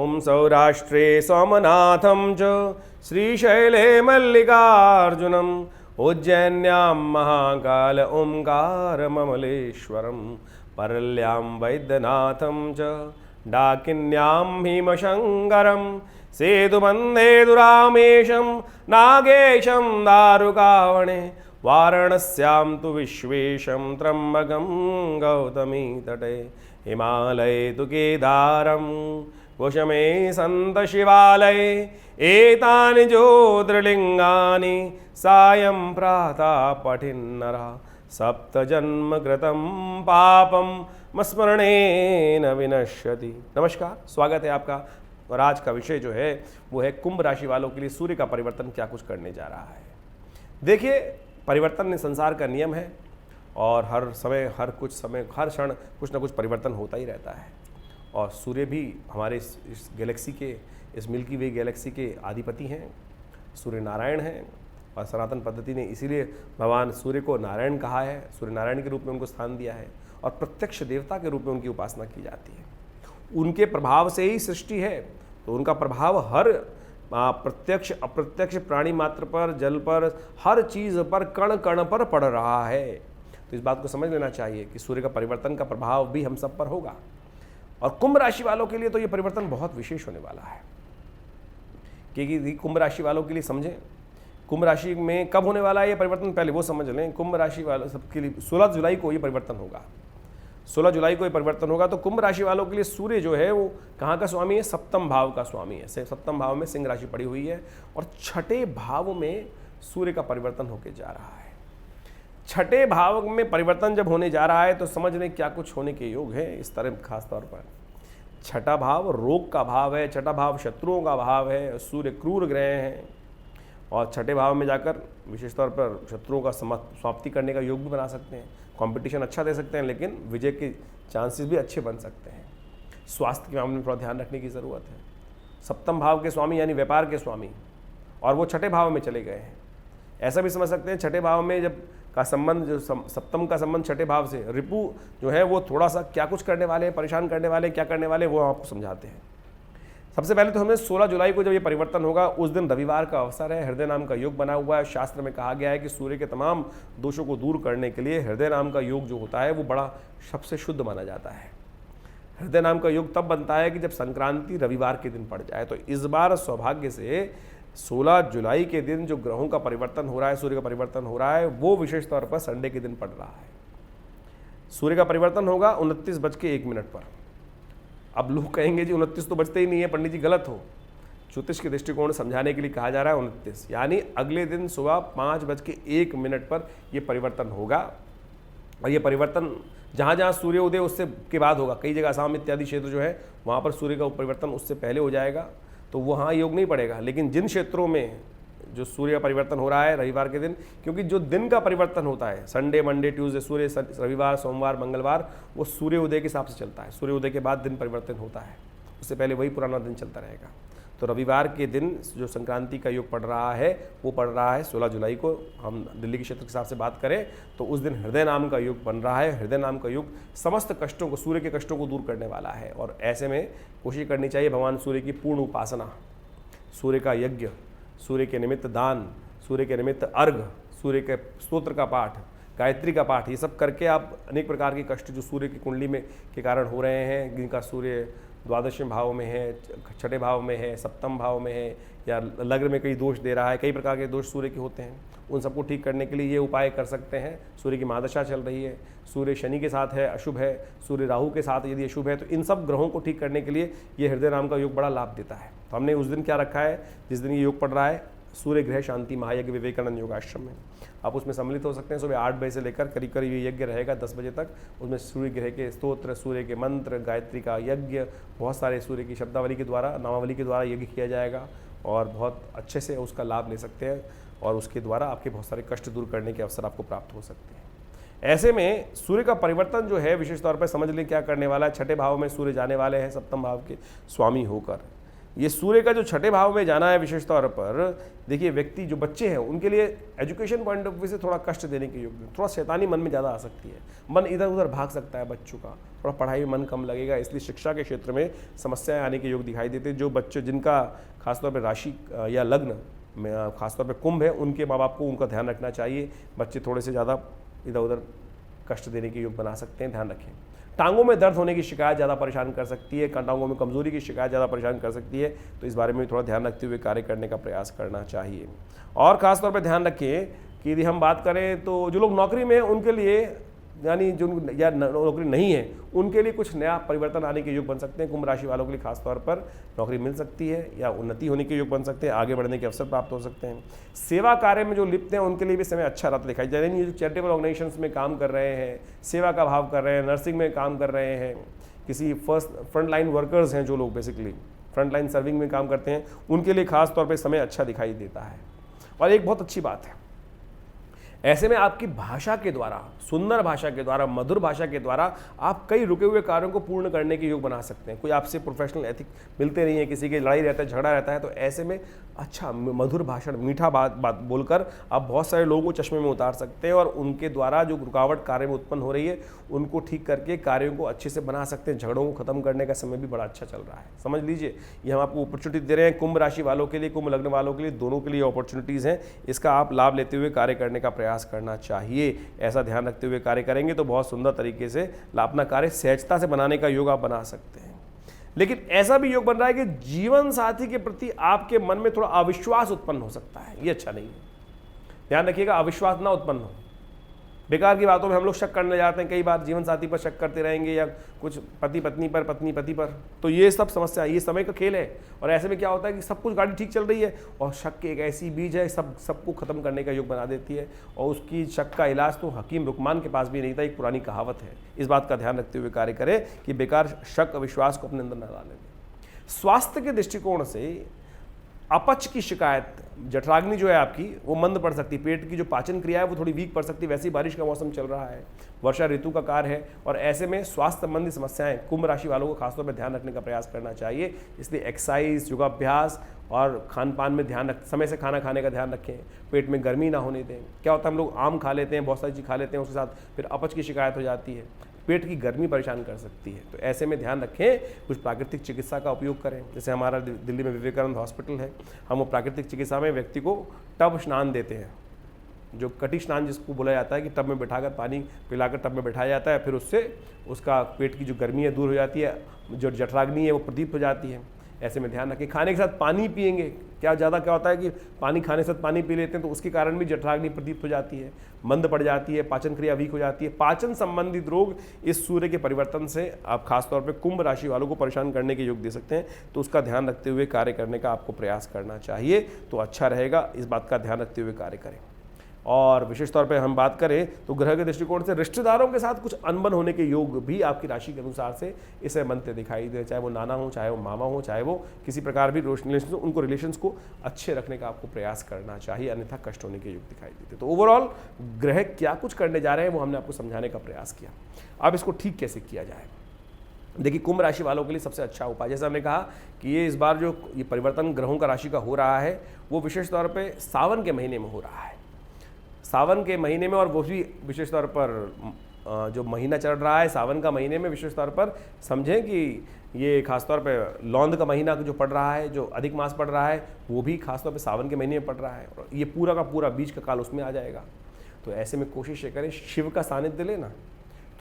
ओम सौराष्ट्रे सोमनाथं च श्रीशैले मल्लिकार्जुनम् उज्जैन्यां महाकाल ओंकारममलेश्वरं परल्यां वैद्यनाथं च डाकिन्यां भीमशङ्करं सेतुबन्धे दुरामेशं नागेशं दारुकावणे वाराणस्यां तु विश्वेशं त्र्यम्बकं गौतमी तटे हिमालये तु केदारं कुशमे सन्त शिवालये एतानि ज्योतिर्लिङ्गानि सायं प्रातः पठिन्नरः सप्तजन्मकृतं पापं मस्मरणेन विनश्यति। नमस्कार, स्वागत है आपका। और आज का विषय जो है वो है कुंभ राशि वालों के लिए सूर्य का परिवर्तन क्या कुछ करने जा रहा है। देखिए, परिवर्तन संसार का नियम है और हर समय हर क्षण कुछ ना कुछ परिवर्तन होता ही रहता है। और सूर्य भी हमारे इस गैलेक्सी के, इस मिल्की वे गैलेक्सी के अधिपति हैं। सूर्य नारायण हैं और सनातन पद्धति ने इसीलिए भगवान सूर्य को नारायण कहा है, सूर्य नारायण के रूप में उनको स्थान दिया है और प्रत्यक्ष देवता के रूप में उनकी उपासना की जाती है। उनके प्रभाव से ही सृष्टि है, तो उनका प्रभाव हर प्रत्यक्ष अप्रत्यक्ष प्राणी मात्र पर, जल पर, हर चीज़ पर, कण कण पर पड़ रहा है। तो इस बात को समझ लेना चाहिए कि सूर्य का परिवर्तन का प्रभाव भी हम सब पर होगा। और कुंभ राशि वालों के लिए तो ये परिवर्तन बहुत विशेष होने वाला है, क्योंकि कुंभ राशि वालों के लिए समझें, कुंभ राशि में कब होने वाला है ये परिवर्तन, पहले वो समझ लें। कुंभ राशि वालों सबके लिए 16 जुलाई को ये परिवर्तन होगा। 16 जुलाई को ये परिवर्तन होगा। तो कुंभ राशि वालों के लिए सूर्य जो है वो कहाँ का स्वामी है? सप्तम भाव का स्वामी है। सप्तम भाव में सिंह राशि पड़ी हुई है और छठे भाव में सूर्य का परिवर्तन होकर जा रहा है। छठे भाव में परिवर्तन जब होने जा रहा है तो समझ लें क्या कुछ होने के योग है। इस तरह खास तौर पर छठा भाव रोग का भाव है, छठा भाव शत्रुओं का भाव है, सूर्य क्रूर ग्रह हैं और छठे भाव में जाकर विशेष तौर पर शत्रुओं का समाप्ति करने का योग भी बना सकते हैं। कंपटीशन अच्छा दे सकते हैं, लेकिन विजय के चांसेस भी अच्छे बन सकते हैं। स्वास्थ्य के मामले में थोड़ा ध्यान रखने की ज़रूरत है। सप्तम भाव के स्वामी यानी व्यापार के स्वामी, और वो छठे भाव में चले गए हैं। ऐसा भी समझ सकते हैं छठे भाव में जब का संबंध, जो सप्तम का संबंध छठे भाव से, रिपु जो है वो थोड़ा सा क्या कुछ करने वाले, परेशान करने वाले, क्या करने वाले, वो आपको समझाते हैं। सबसे पहले तो हमें 16 जुलाई को जब ये परिवर्तन होगा उस दिन रविवार का अवसर है। हृदय नाम का योग बना हुआ है। शास्त्र में कहा गया है कि सूर्य के तमाम दोषों को दूर करने के लिए हृदय नाम का योग जो होता है वो बड़ा सबसे शुद्ध माना जाता है। हृदय नाम का योग तब बनता है कि जब संक्रांति रविवार के दिन पड़ जाए। तो इस बार सौभाग्य से 16 जुलाई के दिन जो ग्रहों का परिवर्तन हो रहा है, सूर्य का परिवर्तन हो रहा है, वो विशेष तौर पर संडे के दिन पड़ रहा है। सूर्य का परिवर्तन होगा 29:01 पर। अब लोग कहेंगे जी 29 तो बजते ही नहीं है पंडित जी, गलत हो। ज्योतिष के दृष्टिकोण से समझाने के लिए कहा जा रहा है 29, यानी अगले दिन सुबह 5:01 पर यह परिवर्तन होगा। और ये परिवर्तन जहाँ जहाँ सूर्य उदय उससे के बाद होगा, कई जगह असम इत्यादि क्षेत्र जो है वहाँ पर सूर्य का परिवर्तन उससे पहले हो जाएगा, तो वहाँ योग नहीं पड़ेगा। लेकिन जिन क्षेत्रों में जो सूर्य का परिवर्तन हो रहा है रविवार के दिन, क्योंकि जो दिन का परिवर्तन होता है संडे, मंडे, ट्यूसडे, सूर्य रविवार, सोमवार, मंगलवार, वो सूर्य उदय के हिसाब से चलता है। सूर्य उदय के बाद दिन परिवर्तन होता है, उससे पहले वही पुराना दिन चलता रहेगा। तो रविवार के दिन जो संक्रांति का योग पड़ रहा है वो पड़ रहा है 16 जुलाई को। हम दिल्ली के क्षेत्र के हिसाब से बात करें तो उस दिन हृदय नाम का योग बन रहा है। हृदय नाम का योग समस्त कष्टों को, सूर्य के कष्टों को दूर करने वाला है। और ऐसे में कोशिश करनी चाहिए भगवान सूर्य की पूर्ण उपासना, सूर्य का यज्ञ, सूर्य के निमित्त दान, सूर्य के निमित्त अर्घ, सूर्य के स्तोत्र का पाठ, गायत्री का पाठ, ये सब करके आप अनेक प्रकार के कष्ट जो सूर्य की कुंडली में के कारण हो रहे हैं, जिनका सूर्य द्वादशम भाव में है, छठे भाव में है, सप्तम भाव में है, या लग्न में कई दोष दे रहा है, कई प्रकार के दोष सूर्य के होते हैं, उन सबको ठीक करने के लिए ये उपाय कर सकते हैं। सूर्य की महादशा चल रही है, सूर्य शनि के साथ है, अशुभ है, सूर्य राहु के साथ यदि अशुभ है, तो इन सब ग्रहों को ठीक करने के लिए ये हृदय नाम का योग बड़ा लाभ देता है। तो हमने उस दिन क्या रखा है, जिस दिन ये योग पड़ रहा है, सूर्य ग्रह शांति महायज्ञ विवेकानंद योगाश्रम में, आप उसमें सम्मिलित हो सकते हैं। सुबह 8 बजे से लेकर करीब करीब ये यज्ञ रहेगा 10 बजे तक। उसमें सूर्य ग्रह के स्तोत्र, सूर्य के मंत्र, गायत्री का यज्ञ, बहुत सारे सूर्य की शब्दावली के द्वारा, नामावली के द्वारा यज्ञ किया जाएगा और बहुत अच्छे से उसका लाभ ले सकते हैं और उसके द्वारा आपके बहुत सारे कष्ट दूर करने के अवसर आपको प्राप्त हो सकते हैं। ऐसे में सूर्य का परिवर्तन जो है विशेष तौर पर समझ लें क्या करने वाला है। छठे भाव में सूर्य जाने वाले हैं सप्तम भाव के स्वामी होकर। ये सूर्य का जो छठे भाव में जाना है विशेष तौर पर, देखिए व्यक्ति जो बच्चे हैं उनके लिए एजुकेशन पॉइंट ऑफ व्यू से थोड़ा कष्ट देने के योग, थोड़ा शैतानी मन में ज़्यादा आ सकती है, मन इधर उधर भाग सकता है बच्चों का, थोड़ा पढ़ाई में मन कम लगेगा, इसलिए शिक्षा के क्षेत्र में समस्याएं आने के योग दिखाई देते हैं। जो बच्चे जिनका खासतौर पर राशि या लग्न में खासतौर पर कुंभ है, उनके माँ बाप को उनका ध्यान रखना चाहिए। बच्चे थोड़े से ज़्यादा इधर उधर कष्ट देने के योग बना सकते हैं, ध्यान रखें। टांगों में दर्द होने की शिकायत ज़्यादा परेशान कर सकती है, टांगों में कमजोरी की शिकायत ज़्यादा परेशान कर सकती है, तो इस बारे में थोड़ा ध्यान रखते हुए कार्य करने का प्रयास करना चाहिए। और ख़ासतौर पर ध्यान रखें कि यदि हम बात करें तो जो लोग नौकरी में हैं उनके लिए, यानी जो या नौकरी नहीं है उनके लिए कुछ नया परिवर्तन आने के योग बन सकते हैं। कुंभ राशि वालों के लिए खासतौर पर नौकरी मिल सकती है या उन्नति होने के योग बन सकते हैं, आगे बढ़ने के अवसर प्राप्त हो सकते हैं। सेवा कार्य में जो लिप्त हैं उनके लिए भी समय अच्छा रहता दिखाई दे रहा है। ये जो चैरिटेबल ऑर्गेनाइजेशंस में काम कर रहे हैं, सेवा का भाव कर रहे हैं, नर्सिंग में काम कर रहे हैं, किसी फ्रंट लाइन वर्कर्स हैं जो लोग बेसिकली फ्रंट लाइन सर्विंग में काम करते हैं, उनके लिए खास तौर पर समय अच्छा दिखाई देता है। और एक बहुत अच्छी बात है, ऐसे में आपकी भाषा के द्वारा, सुंदर भाषा के द्वारा, मधुर भाषा के द्वारा आप कई रुके हुए कार्यों को पूर्ण करने के योग बना सकते हैं। कोई आपसे प्रोफेशनल एथिक मिलते नहीं है, किसी की लड़ाई रहता है, झगड़ा रहता है, तो ऐसे में अच्छा मधुर भाषण, मीठा बात बोलकर आप बहुत सारे लोगों को चश्मे में उतार सकते हैं और उनके द्वारा जो रुकावट कार्य में उत्पन्न हो रही है उनको ठीक करके कार्यों को अच्छे से बना सकते हैं। झगड़ों को खत्म करने का समय भी बड़ा अच्छा चल रहा है, समझ लीजिए। ये हम आपको अपॉर्चुनिटी दे रहे हैं कुंभ राशि वालों के लिए, कुंभ लग्न वालों के लिए, दोनों के लिए अपॉर्चुनिटीज़ हैं। इसका आप लाभ लेते हुए कार्य करने का प्रयास करना चाहिए। ऐसा ध्यान रखते हुए कार्य करेंगे तो बहुत सुंदर तरीके से अपना कार्य सहजता से बनाने का योग आप बना सकते हैं। लेकिन ऐसा भी योग बन रहा है कि जीवन साथी के प्रति आपके मन में थोड़ा अविश्वास उत्पन्न हो सकता है, ये अच्छा नहीं है। ध्यान रखिएगा, अविश्वास ना उत्पन्न हो। बेकार की बातों में हम लोग शक करने जाते हैं, कई बार जीवन साथी पर शक करते रहेंगे या कुछ पति पत्नी पर, पत्नी पति पर, तो ये सब समस्या, ये समय का खेल है। और ऐसे में क्या होता है कि सब कुछ गाड़ी ठीक चल रही है और शक की एक ऐसी बीज है सबको खत्म करने का योग बना देती है। और उसकी शक का इलाज तो हकीम रुकमान के पास भी नहीं था, एक पुरानी कहावत है। इस बात का ध्यान रखते हुए कार्य करें कि बेकार शक विश्वास को अपने अंदर न डालें। स्वास्थ्य के दृष्टिकोण से अपच की शिकायत, जठराग्नि जो है आपकी वो मंद पड़ सकती है, पेट की जो पाचन क्रिया है वो थोड़ी वीक पड़ सकती है। वैसे ही बारिश का मौसम चल रहा है, वर्षा ऋतु का कार्य है और ऐसे में स्वास्थ्य संबंधी समस्याएं कुंभ राशि वालों को खासतौर पर ध्यान रखने का प्रयास करना चाहिए। इसलिए एक्सरसाइज, योगाभ्यास और खान पान में ध्यान रख, समय से खाना खाने का ध्यान रखें, पेट में गर्मी ना होने दें। क्या होता है, हम लोग आम खा लेते हैं, बहुत सारी चीज़ खा लेते हैं, उसके साथ फिर अपच की शिकायत हो जाती है, पेट की गर्मी परेशान कर सकती है। तो ऐसे में ध्यान रखें, कुछ प्राकृतिक चिकित्सा का उपयोग करें। जैसे हमारा दिल्ली में विवेकानंद हॉस्पिटल है, हम वो प्राकृतिक चिकित्सा में व्यक्ति को टब स्नान देते हैं, जो कटी स्नान जिसको बोला जाता है कि टब में बैठाकर पानी पिलाकर टब में बैठाया जाता है, फिर उससे उसका पेट की जो गर्मी है दूर हो जाती है, जो जठराग्नि है वो प्रदीप्त हो जाती है। ऐसे में ध्यान रखें, खाने के साथ पानी पिएंगे। क्या होता है कि पानी खाने से पानी पी लेते हैं तो उसके कारण भी जठराग्नि प्रदीप्त हो जाती है, मंद पड़ जाती है, पाचन क्रिया वीक हो जाती है। पाचन संबंधित रोग इस सूर्य के परिवर्तन से आप खासतौर पे कुंभ राशि वालों को परेशान करने के योग दे सकते हैं, तो उसका ध्यान रखते हुए कार्य करने का आपको प्रयास करना चाहिए, तो अच्छा रहेगा। इस बात का ध्यान रखते हुए कार्य करें। और विशेष तौर पे हम बात करें तो ग्रह के दृष्टिकोण से रिश्तेदारों के साथ कुछ अनबन होने के योग भी आपकी राशि के अनुसार से इसे बनते दिखाई दे, चाहे वो नाना हो, चाहे वो मामा हो, चाहे वो किसी प्रकार भी रिलेशन, उनको रिलेशंस को अच्छे रखने का आपको प्रयास करना चाहिए, अन्यथा कष्ट होने के योग दिखाई देते। तो ओवरऑल ग्रह क्या कुछ करने जा रहे हैं वो हमने आपको समझाने का प्रयास किया। अब इसको ठीक कैसे किया जाए, देखिए कुंभ राशि वालों के लिए सबसे अच्छा उपाय, जैसे हमने कहा कि ये इस बार जो ये परिवर्तन ग्रहों का राशि का हो रहा है वो विशेष तौर पे सावन के महीने में हो रहा है, सावन के महीने में, और वो भी विशेष तौर पर जो महीना चल रहा है सावन का महीने में, विशेष तौर पर समझें कि ये खासतौर पे लौंद का महीना जो पड़ रहा है, जो अधिक मास पड़ रहा है, वो भी खासतौर पे सावन के महीने में पड़ रहा है और ये पूरा का पूरा बीच का काल उसमें आ जाएगा। तो ऐसे में कोशिश ये करें, शिव का सानिध्य लेना,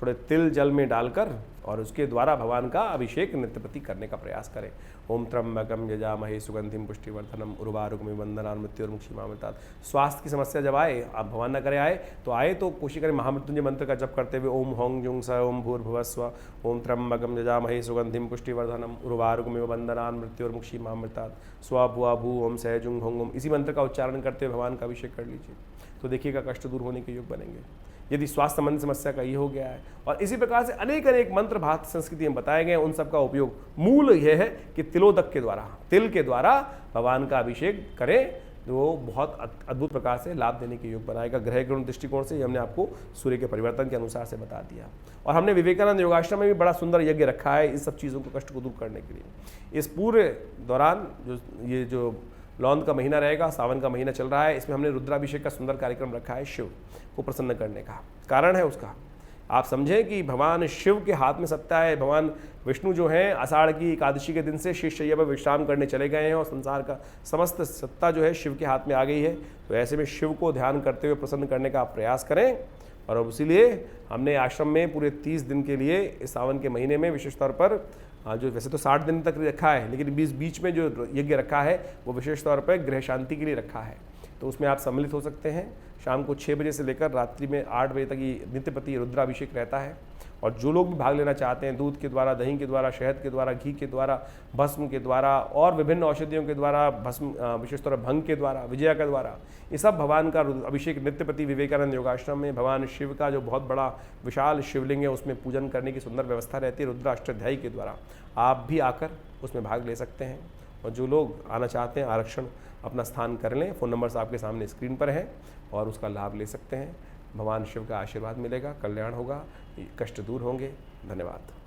थोड़े तिल जल में डालकर और उसके द्वारा भगवान का अभिषेक नित्य प्रति करने का प्रयास करें। ओम त्र्यंबकम यजामहे सुगंधिम पुष्टिवर्धनम उर्वारुकमिव बंधनान् मृत्युर्मुक्षीमामृतात्। स्वास्थ्य की समस्या जब आए, आप भगवान न करे आए तो कोशिश करें महामृत्युंजय मंत्र का जप करते हुए ओम हौं जुंग स ओम भूर्भुवस्व ओम त्र्यंबकम यजामहे सुगंधिम पुष्टिवर्धनम उर्वारुकमिव बंधनान् मृत्युर्मुक्षीमामृतात् स्व भुआ भू ओम सह जुंग होंग ओम, इसी मंत्र का उच्चारण करते हुए भगवान का अभिषेक कर लीजिए, तो देखिएगा कष्ट दूर होने के योग बनेंगे। यदि स्वास्थ्य संबंधी समस्या का ये हो गया है, और इसी प्रकार से अनेक अनेक मंत्र भारत संस्कृति में बताए गए, उन सब का उपयोग मूल यह है कि तिलोदक के द्वारा, तिल के द्वारा भगवान का अभिषेक करें, वो बहुत अद्भुत प्रकार से लाभ देने के योग बनाएगा। ग्रह गुण दृष्टिकोण से हमने आपको सूर्य के परिवर्तन के अनुसार से बता दिया। और हमने विवेकानंद योगाश्रम में भी बड़ा सुंदर यज्ञ रखा है इस सब चीज़ों को, कष्ट को दूर करने के लिए। इस पूरे दौरान जो लौन का महीना रहेगा, सावन का महीना चल रहा है, इसमें हमने रुद्राभिषेक का सुंदर कार्यक्रम रखा है शिव को प्रसन्न करने का। कारण है उसका, आप समझें कि भगवान शिव के हाथ में सत्ता है। भगवान विष्णु जो हैं आषाढ़ की एकादशी के दिन से शेषशय्या पर विश्राम करने चले गए हैं और संसार का समस्त सत्ता जो है शिव के हाथ में आ गई है। तो ऐसे में शिव को ध्यान करते हुए प्रसन्न करने का आप प्रयास करें। और अब इसीलिए हमने आश्रम में पूरे 30 दिन के लिए इस सावन के महीने में विशेष तौर पर जो वैसे तो 60 दिन तक रखा है, लेकिन बीच में जो यज्ञ रखा है वो विशेष तौर पर गृह शांति के लिए रखा है। तो उसमें आप सम्मिलित हो सकते हैं। शाम को 6 बजे से लेकर रात्रि में 8 बजे तक ये नित्यप्रति रुद्राभिषेक रहता है। और जो लोग भी भाग लेना चाहते हैं, दूध के द्वारा, दही के द्वारा, शहद के द्वारा, घी के द्वारा, भस्म के द्वारा और विभिन्न औषधियों के द्वारा, भस्म विशेष तौर भंग के द्वारा, विजया के द्वारा, ये सब भगवान का अभिषेक नित्यप्रति विवेकानंद योगाश्रम में भगवान शिव का जो बहुत बड़ा विशाल शिवलिंग है उसमें पूजन करने की सुंदर व्यवस्था रहती है रुद्राष्टाध्यायी के द्वारा। आप भी आकर उसमें भाग ले सकते हैं। और जो लोग आना चाहते हैं आरक्षण अपना स्थान कर लें। फ़ोन नंबर्स आपके सामने स्क्रीन पर हैं और उसका लाभ ले सकते हैं। भगवान शिव का आशीर्वाद मिलेगा, कल्याण होगा, कष्ट दूर होंगे। धन्यवाद।